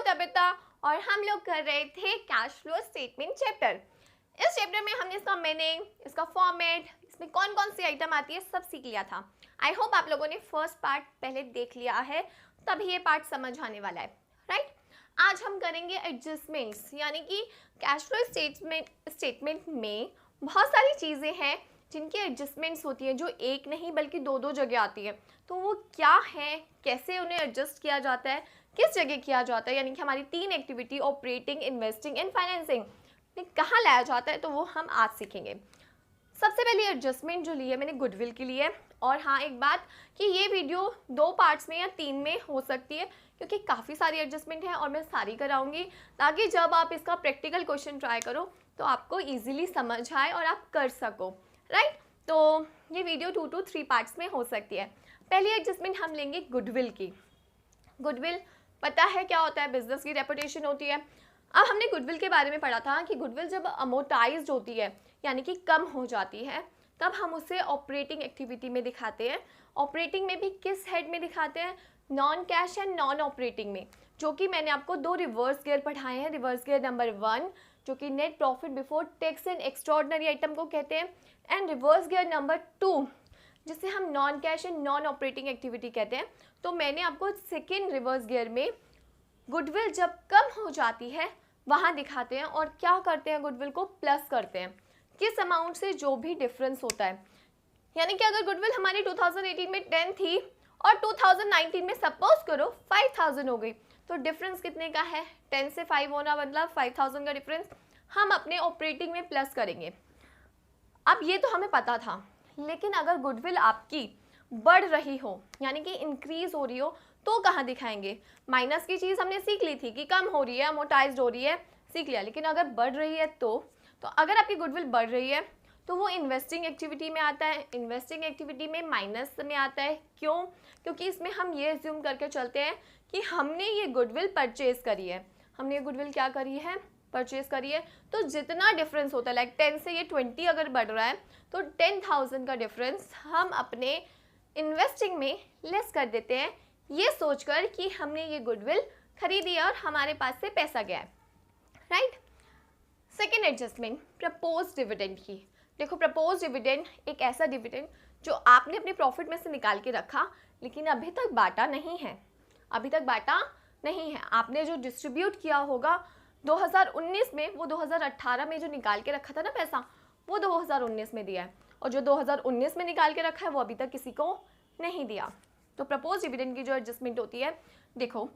Tabitha और हम लोग कर रहे थे कैश फ्लो स्टेटमेंट चैप्टर। इस चैप्टर में हमने इसका मीनिंग, इसका फॉर्मेट, इसमें कौन कौन सी आइटम आती है, सब सीख लिया था। आई होप आप लोगों ने फर्स्ट पार्ट पहले देख लिया है, तभी ये पार्ट समझ आने वाला है, राइट। आज हम करेंगे एडजस्टमेंट्स, यानी कि कैश फ्लो स्टेटमेंट में बहुत सारी चीज़ें हैं जिनकी एडजस्टमेंट्स होती हैं, जो एक नहीं बल्कि दो दो जगह आती है। तो वो क्या है, कैसे उन्हें एडजस्ट किया जाता है, किस जगह किया जाता है, यानी कि हमारी तीन activity operating, investing and financing में कहाँ लाया जाता है, तो वो हम आज सीखेंगे। सबसे पहले एडजस्टमेंट जो ली है मैंने गुडविल के लिए। और हाँ, एक बात कि ये वीडियो 2 पार्ट्स में या 3 में हो सकती है, क्योंकि काफ़ी सारी एडजस्टमेंट है और मैं सारी कराऊंगी, ताकि जब आप इसका प्रैक्टिकल क्वेश्चन ट्राई करो तो आपको ईजिली समझ आए और आप कर सको, राइट। तो ये वीडियो 2 to 3 पार्ट्स में हो सकती है। पहली एडजस्टमेंट हम लेंगे गुडविल की। गुडविल पता है क्या होता है, बिजनेस की रेपुटेशन होती है। अब हमने गुडविल के बारे में पढ़ा था कि गुडविल जब अमोर्टाइज्ड होती है, यानी कि कम हो जाती है, तब हम उसे ऑपरेटिंग एक्टिविटी में दिखाते हैं। ऑपरेटिंग में भी किस हेड में दिखाते हैं, non cash and non operating में, जो कि मैंने आपको 2 रिवर्स गियर पढ़ाए हैं। रिवर्स गियर नंबर 1 जो कि net profit before tax and extraordinary item को कहते हैं, एंड रिवर्स गियर नंबर 2 जिसे हम non cash and non operating activity कहते हैं। तो मैंने आपको सेकेंड रिवर्स गियर में गुडविल जब कम हो जाती है वहाँ दिखाते हैं, और क्या करते हैं, गुडविल को प्लस करते हैं किस अमाउंट से, जो भी डिफरेंस होता है। यानी कि अगर गुडविल हमारी 2018 में 10 थी और 2019 में सपोज करो 5000 हो गई, तो डिफरेंस कितने का है, 10 से 5 होना, मतलब 5000 का डिफरेंस हम अपने ऑपरेटिंग में प्लस करेंगे। अब ये तो हमें पता था, लेकिन अगर गुडविल आपकी बढ़ रही हो, यानी कि इंक्रीज हो रही हो, तो कहाँ दिखाएंगे। माइनस की चीज़ हमने सीख ली थी कि कम हो रही है, अमोर्टाइज्ड हो रही है, सीख लिया। लेकिन अगर बढ़ रही है तो अगर आपकी गुडविल बढ़ रही है तो वो इन्वेस्टिंग एक्टिविटी में आता है। इन्वेस्टिंग एक्टिविटी में माइनस में आता है, क्यों? क्योंकि इसमें हम ये एज्यूम करके चलते हैं कि हमने ये गुडविल परचेज करी है। हमने ये गुडविल क्या करी है, परचेज करी है। तो जितना डिफरेंस होता है, लाइक 10 से ये 20 अगर बढ़ रहा है, तो 10,000 का डिफरेंस हम अपने इन्वेस्टिंग में लेस कर देते हैं, ये सोचकर कि हमने ये गुडविल खरीदी है और हमारे पास से पैसा गया है, right. Second adjustment propose dividend की। देखो, प्रपोज डिविडेंड एक ऐसा डिविडेंड जो आपने अपने प्रॉफिट में से निकाल के रखा, लेकिन अभी तक बांटा नहीं है। अभी तक बांटा नहीं है। आपने जो डिस्ट्रीब्यूट किया होगा 2019 में, वो 2018 में जो निकाल के रखा था ना पैसा, वो 2019 में दिया है, और जो 2019 में निकाल के रखा है वो अभी तक किसी को नहीं दिया। तो प्रपोज डिविडेंड की जो एडजस्टमेंट होती है, देखो,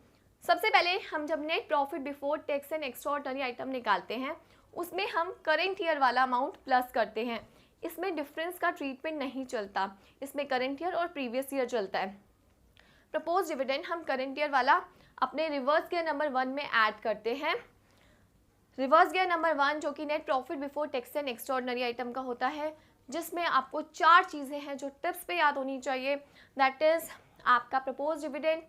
सबसे पहले हम जब net profit before tax and extraordinary item निकालते हैं, उसमें हम करेंट ईयर वाला अमाउंट प्लस करते हैं। इसमें डिफरेंस का ट्रीटमेंट नहीं चलता, इसमें करेंट ईयर और प्रीवियस ईयर चलता है। प्रपोज डिविडेंड हम करेंट ईयर वाला अपने रिवर्स गियर नंबर 1 में ऐड करते हैं। रिवर्स गियर नंबर 1 जो कि net profit before tax and extraordinary item का होता है, जिसमें आपको 4 चीज़ें हैं जो टिप्स पे याद होनी चाहिए। दैट इज़ आपका propose dividend,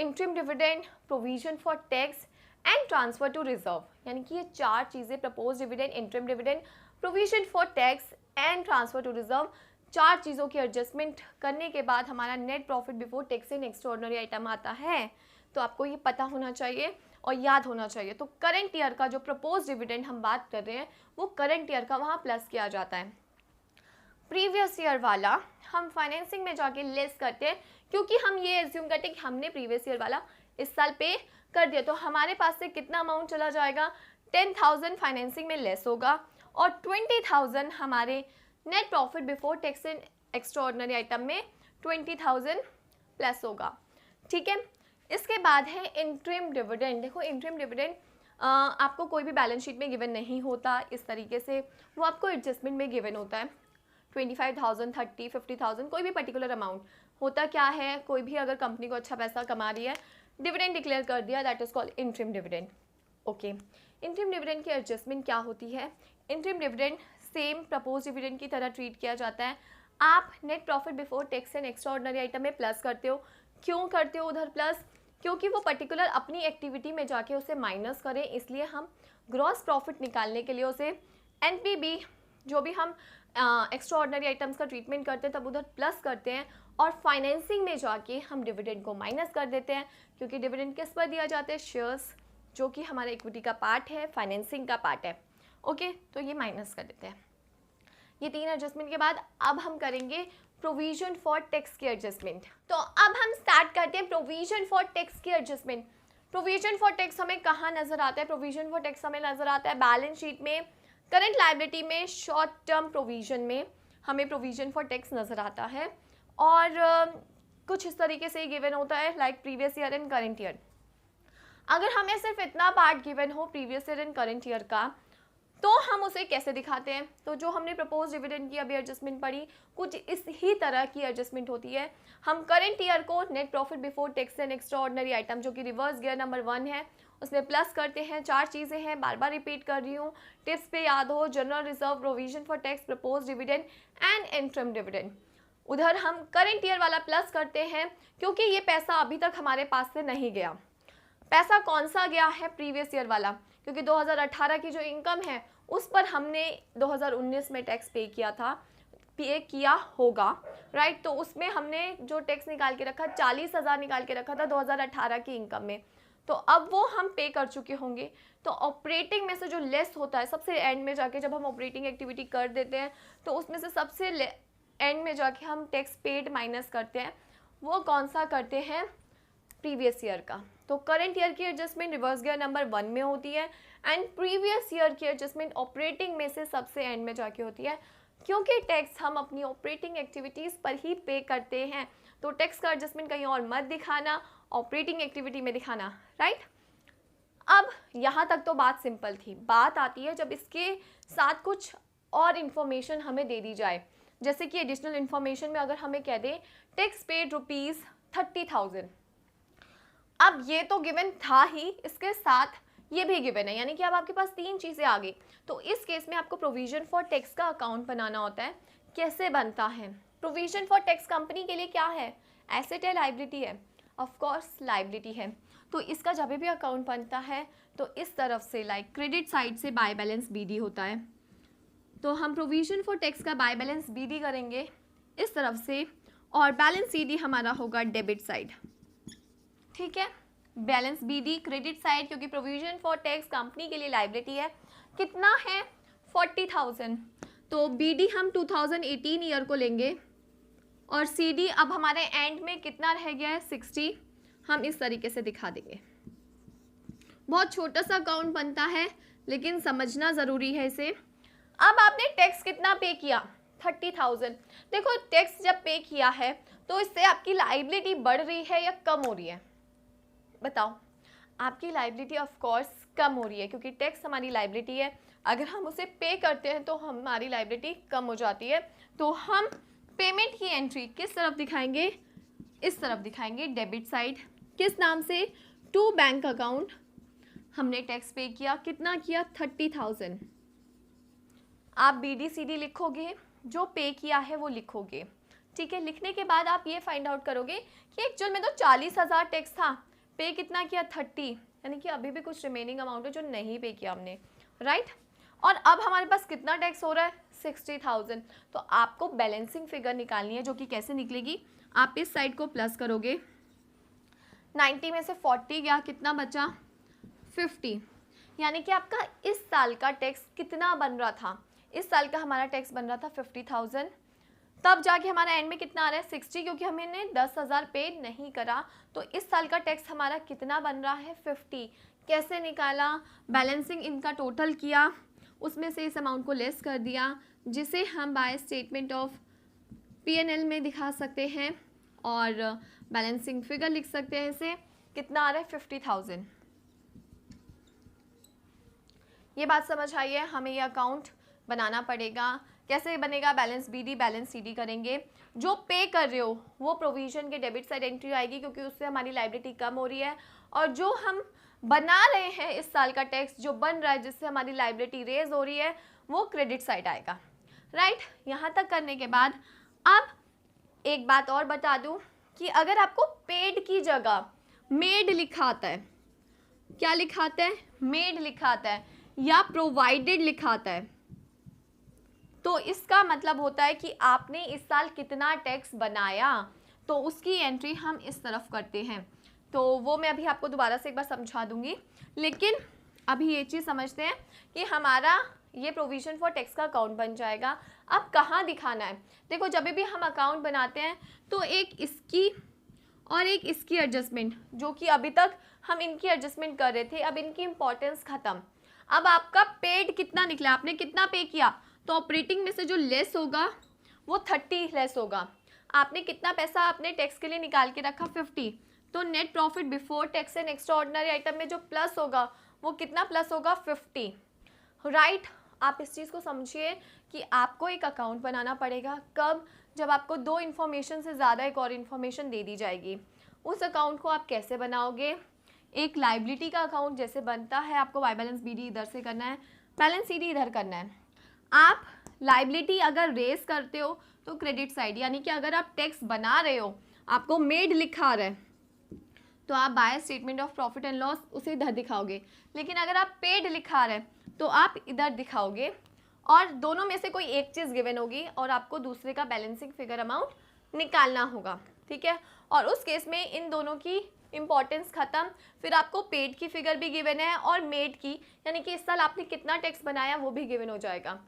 interim dividend, provision for tax and transfer to reserve. यानी कि ये 4 चीज़ें, propose dividend, interim dividend, provision for tax and transfer to reserve, 4 चीज़ों की एडजस्टमेंट करने के बाद हमारा net profit before tax and extraordinary item आता है। तो आपको ये पता होना चाहिए और याद होना चाहिए। तो करंट ईयर का जो प्रपोज डिविडेंड हम बात कर रहे हैं, वो करंट ईयर का वहाँ प्लस किया जाता है। प्रीवियस ईयर वाला हम फाइनेंसिंग में जाके लेस करते हैं, क्योंकि हम ये एज्यूम करते हैं कि हमने प्रीवियस ईयर वाला इस साल पे कर दिया, तो हमारे पास से कितना अमाउंट चला जाएगा, 10,000 फाइनेंसिंग में लेस होगा, और 20,000 हमारे net profit before tax and extraordinary item में 20,000 प्लस होगा, ठीक है। इसके बाद है इंटरिम डिविडेंड। देखो, इंटरिम डिविडेंड आपको कोई भी बैलेंस शीट में गिवन नहीं होता इस तरीके से, वो आपको एडजस्टमेंट में गिवन होता है। 25,000, 30, 50,000, कोई भी पर्टिकुलर अमाउंट होता क्या है, कोई भी अगर कंपनी को अच्छा पैसा कमा रही है, डिविडेंड डिक्लेयर कर दिया, that is called interim dividend. Okay, interim dividend की एडजस्टमेंट क्या होती है? Interim dividend same propose dividend की तरह ट्रीट किया जाता है। आप net profit before tax and extraordinary item में प्लस करते हो। क्यों करते हो उधर प्लस? क्योंकि वो पर्टिकुलर अपनी एक्टिविटी में जाके उसे माइनस करें, इसलिए हम ग्रॉस प्रॉफिट निकालने के लिए उसे एनपीबी, जो भी हम एक्स्ट्रा ऑर्डिनरी आइटम्स का ट्रीटमेंट करते हैं तब उधर प्लस करते हैं, और फाइनेंसिंग में जाके हम डिविडेंड को माइनस कर देते हैं, क्योंकि डिविडेंड किस पर दिया जाता है, शेयर्स, जो कि हमारे इक्विटी का पार्ट है, फाइनेंसिंग का पार्ट है। ओके, तो ये माइनस कर देते हैं। ये 3 एडजस्टमेंट के बाद अब हम करेंगे प्रोविजन फॉर टैक्स की एडजस्टमेंट। तो अब हम स्टार्ट करते हैं प्रोविजन फॉर टैक्स की एडजस्टमेंट। प्रोविजन फॉर टैक्स हमें कहाँ नजर आता है? प्रोविजन फॉर टैक्स हमें नजर आता है बैलेंस शीट में, करंट लायबिलिटी में, शॉर्ट टर्म प्रोविजन में हमें प्रोविजन फॉर टैक्स नजर आता है। और कुछ इस तरीके से गिवन होता है, like previous year and current year. अगर हमें सिर्फ इतना पार्ट गिवन हो previous year and current year का, तो हम उसे कैसे दिखाते हैं? तो जो हमने प्रपोज डिविडेंड की अभी एडजस्टमेंट पढ़ी, कुछ इस ही तरह की एडजस्टमेंट होती है। हम करंट ईयर को net profit before tax and extra ordinary item, जो कि रिवर्स गियर नंबर 1 है, उसमें प्लस करते हैं। 4 चीज़ें हैं, बार बार रिपीट कर रही हूँ, टिप्स पे याद हो, general reserve, provision for tax, propose dividend and interim dividend. उधर हम करंट ईयर वाला प्लस करते हैं, क्योंकि ये पैसा अभी तक हमारे पास से नहीं गया। पैसा कौन सा गया है? प्रीवियस ईयर वाला, क्योंकि 2018 की जो इनकम है उस पर हमने 2019 में टैक्स पे किया था, पे किया होगा, राइट। तो उसमें हमने जो टैक्स निकाल के रखा, 40,000 निकाल के रखा था 2018 की इनकम में, तो अब वो हम पे कर चुके होंगे। तो ऑपरेटिंग में से जो लेस होता है, सबसे एंड में जाके जब हम ऑपरेटिंग एक्टिविटी कर देते हैं, तो उसमें से सबसे एंड में जाके हम टैक्स पेड माइनस करते हैं। वो कौन सा करते हैं? प्रीवियस ईयर का। तो करंट ईयर की एडजस्टमेंट रिवर्स गियर नंबर 1 में होती है, एंड प्रीवियस ईयर की एडजस्टमेंट ऑपरेटिंग में से सबसे एंड में जाके होती है, क्योंकि टैक्स हम अपनी ऑपरेटिंग एक्टिविटीज़ पर ही पे करते हैं। तो टैक्स का एडजस्टमेंट कहीं और मत दिखाना, ऑपरेटिंग एक्टिविटी में दिखाना, राइट। अब यहाँ तक तो बात सिंपल थी। बात आती है जब इसके साथ कुछ और इन्फॉर्मेशन हमें दे दी जाए, जैसे कि एडिशनल इन्फॉर्मेशन में अगर हमें कह दें टैक्स पेड ₹30,000। अब ये तो गिवन था ही, इसके साथ ये भी गिवन है, यानी कि अब आपके पास 3 चीज़ें आ गई। तो इस केस में आपको प्रोविजन फॉर टैक्स का अकाउंट बनाना होता है। कैसे बनता है? प्रोविजन फॉर टैक्स कंपनी के लिए क्या है? एसेट है, लाइबिलिटी है? ऑफ कोर्स लाइबिलिटी है। तो इसका जब भी अकाउंट बनता है तो इस तरफ से, लाइक क्रेडिट साइड से बाय बैलेंस बीडी होता है। तो हम प्रोविजन फॉर टैक्स का बाय बैलेंस बीडी करेंगे इस तरफ से, और बैलेंस सीडी हमारा होगा डेबिट साइड, ठीक है। बैलेंस बीडी क्रेडिट साइड, क्योंकि प्रोविजन फॉर टैक्स कंपनी के लिए लाइबिलिटी है। कितना है? 40,000। तो बीडी हम 2018 ईयर को लेंगे, और सीडी अब हमारे एंड में कितना रह गया है? 60। हम इस तरीके से दिखा देंगे। बहुत छोटा सा अकाउंट बनता है, लेकिन समझना ज़रूरी है इसे। अब आपने टैक्स कितना पे किया? 30,000। देखो, टैक्स जब पे किया है तो इससे आपकी लाइबिलिटी बढ़ रही है या कम हो रही है? बताओ। आपकी लाइबिलिटी ऑफ कोर्स कम हो रही है, क्योंकि टैक्स हमारी लाइबिलिटी है। अगर हम उसे पे करते हैं तो हमारी लाइबिलिटी कम हो जाती है। तो हम पेमेंट की एंट्री किस तरफ दिखाएंगे? इस तरफ दिखाएंगे, डेबिट साइड। किस नाम से? To bank account. हमने टैक्स पे किया, कितना किया? 30,000। आप BDCD लिखोगे, जो पे किया है वो लिखोगे, ठीक है। लिखने के बाद आप ये फाइंड आउट करोगे कि एक्चुअल में तो 40,000 टैक्स था, पे कितना किया? 30, यानी कि अभी भी कुछ रिमेनिंग अमाउंट है जो नहीं पे किया हमने, राइट। और अब हमारे पास कितना टैक्स हो रहा है? 60,000। तो आपको बैलेंसिंग फिगर निकालनी है, जो कि कैसे निकलेगी? आप इस साइड को प्लस करोगे, 90 में से 40 गया, कितना बचा? 50। यानी कि आपका इस साल का टैक्स कितना बन रहा था? इस साल का हमारा टैक्स बन रहा था 50,000। तब जाके हमारा एंड में कितना आ रहा है? 60, क्योंकि हमने 10,000 पे नहीं करा। तो इस साल का टैक्स हमारा कितना बन रहा है? 50। कैसे निकाला? बैलेंसिंग इनका टोटल किया, उसमें से इस अमाउंट को लेस कर दिया, जिसे हम बाय स्टेटमेंट ऑफ P&L में दिखा सकते हैं, और बैलेंसिंग फिगर लिख सकते हैं। इसे कितना आ रहा है? 50,000। ये बात समझ आई है? हमें ये अकाउंट बनाना पड़ेगा। कैसे बनेगा? बैलेंस बीडी, बैलेंस सीडी करेंगे। जो पे कर रहे हो वो प्रोविजन के डेबिट साइड एंट्री आएगी, क्योंकि उससे हमारी लायबिलिटी कम हो रही है। और जो हम बना रहे हैं इस साल का टैक्स जो बन रहा है, जिससे हमारी लायबिलिटी रेज हो रही है, वो क्रेडिट साइड आएगा, राइट। यहाँ तक करने के बाद अब एक बात और बता दूँ कि अगर आपको पेड की जगह मेड लिखा आता है, क्या लिखा आता है? मेड लिखा आता है, या प्रोवाइडेड लिखा आता है, तो इसका मतलब होता है कि आपने इस साल कितना टैक्स बनाया, तो उसकी एंट्री हम इस तरफ करते हैं। तो वो मैं अभी आपको दोबारा से एक बार समझा दूंगी, लेकिन अभी ये चीज़ समझते हैं कि हमारा ये प्रोविजन फॉर टैक्स का अकाउंट बन जाएगा। अब कहाँ दिखाना है, देखो जब भी हम अकाउंट बनाते हैं तो एक इसकी और एक इसकी एडजस्टमेंट, जो कि अभी तक हम इनकी एडजस्टमेंट कर रहे थे, अब इनकी इंपॉर्टेंस खत्म। अब आपका पेड कितना निकला, आपने कितना पे किया, तो ऑपरेटिंग में से जो लेस होगा वो 30 लेस होगा। आपने कितना पैसा आपने टैक्स के लिए निकाल के रखा 50, तो net profit before tax and extra ordinary item में जो प्लस होगा वो कितना प्लस होगा 50, राइट। आप इस चीज़ को समझिए कि आपको एक अकाउंट बनाना पड़ेगा। कब, जब आपको दो इन्फॉर्मेशन से ज़्यादा एक और इन्फॉर्मेशन दे दी जाएगी। उस अकाउंट को आप कैसे बनाओगे, एक लाइबिलिटी का अकाउंट जैसे बनता है, आपको वाई बैलेंस बी डी इधर से करना है, बैलेंस सी डी इधर करना है। आप लाइबिलिटी अगर रेस करते हो तो क्रेडिट साइड, यानी कि अगर आप टैक्स बना रहे हो, आपको मेड लिखा रहा है, तो आप by statement of profit and loss उसे इधर दिखाओगे। लेकिन अगर आप पेड लिखा रहे हैं तो आप इधर दिखाओगे, और दोनों में से कोई एक चीज़ गिवन होगी और आपको दूसरे का बैलेंसिंग फिगर अमाउंट निकालना होगा, ठीक है। और उस केस में इन दोनों की इंपॉर्टेंस खत्म, फिर आपको पेड की फिगर भी गिवन है और मेड की, यानी कि इस साल आपने कितना टैक्स बनाया वो भी गिवन हो जाएगा।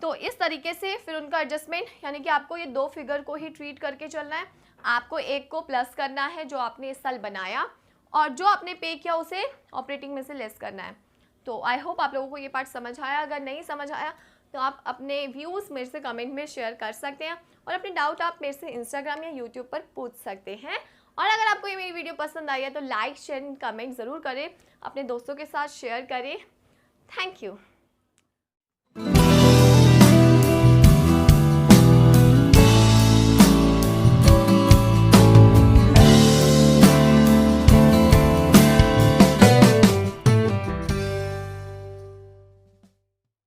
तो इस तरीके से फिर उनका एडजस्टमेंट, यानी कि आपको ये दो फिगर को ही ट्रीट करके चलना है। आपको एक को प्लस करना है जो आपने इस साल बनाया, और जो आपने पे किया उसे ऑपरेटिंग में से लेस करना है। तो आई होप आप लोगों को ये पार्ट समझ आया। अगर नहीं समझ आया तो आप अपने व्यूज़ मेरे से कमेंट में शेयर कर सकते हैं, और अपने डाउट आप मेरे से इंस्टाग्राम या यूट्यूब पर पूछ सकते हैं। और अगर आपको ये मेरी वीडियो पसंद आई है तो लाइक शेयर कमेंट ज़रूर करें, अपने दोस्तों के साथ शेयर करें। Thank you.